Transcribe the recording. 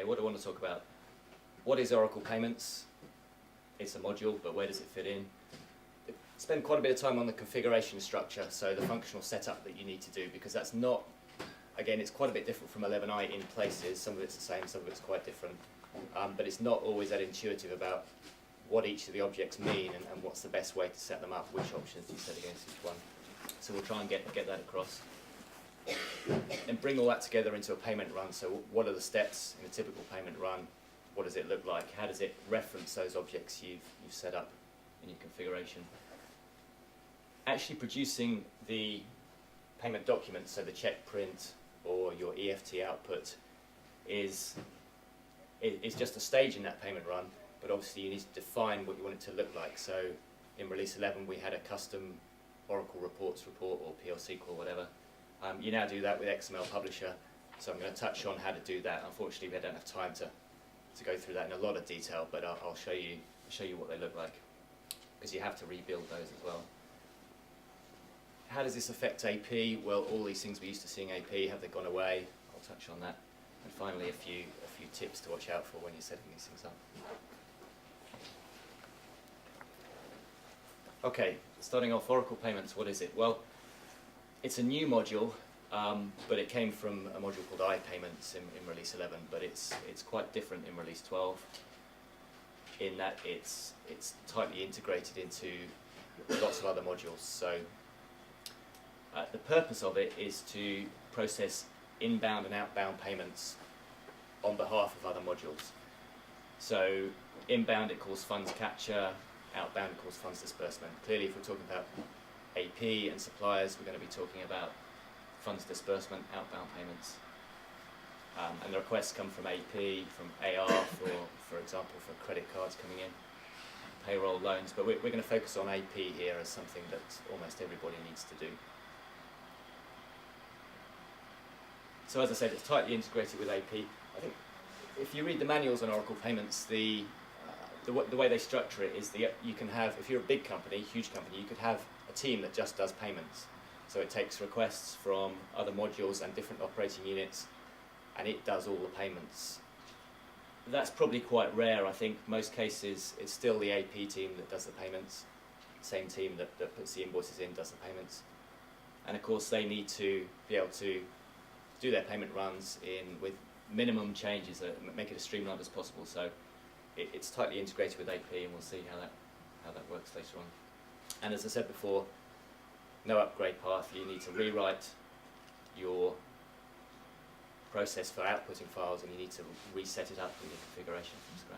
Okay, what do I want to talk about? What is Oracle Payments? It's a module, but where does it fit in? Spend quite a bit of time on the configuration structure, so the functional setup that you need to do, because that's not, again, it's quite a bit different from 11i in places. Some of it's the same, some of it's quite different. But it's not always that intuitive about what each of the objects mean and what's the best way to set them up, which options do you set against each one. So we'll try and get that across. And bring all that together into a payment run. So what are the steps in a typical payment run? What does it look like? How does it reference those objects you've set up in your configuration? Actually producing the payment document, so the check print or your EFT output, is just a stage in that payment run, but obviously you need to define what you want it to look like. So in release 11 we had a custom Oracle Reports report, or PL/SQL, whatever. You now do that with XML Publisher, so I'm going to touch on how to do that. Unfortunately, we don't have time to go through that in a lot of detail, but I'll show you what they look like, because you have to rebuild those as well. How does this affect AP? Well, all these things we used to seeing AP, have they gone away? I'll touch on that. And finally, a few tips to watch out for when you're setting these things up. Okay, starting off, Oracle Payments, what is it? Well, it's a new module, but it came from a module called iPayments in release 11, but it's quite different in release 12 in that it's tightly integrated into lots of other modules. So the purpose of it is to process inbound and outbound payments on behalf of other modules. So inbound it calls funds capture, outbound it calls funds disbursement. Clearly, if we're talking about AP and suppliers, we're going to be talking about funds disbursement, outbound payments. And the requests come from AP, from AR, for example, for credit cards coming in, payroll, loans, but we're going to focus on AP here as something that almost everybody needs to do. So as I said, it's tightly integrated with AP. I think if you read the manuals on Oracle Payments, the way they structure it is you can have, if you're a big company, huge company, you could have a team that just does payments. So it takes requests from other modules and different operating units, and it does all the payments. That's probably quite rare. I think most cases it's still the AP team that does the payments, same team that puts the invoices in does the payments. And of course they need to be able to do their payment runs with minimum changes that make it as streamlined as possible. So it's tightly integrated with AP, and we'll see how that works later on. And as I said before, no upgrade path. You need to rewrite your process for outputting files, and you need to reset it up in your configuration from scratch.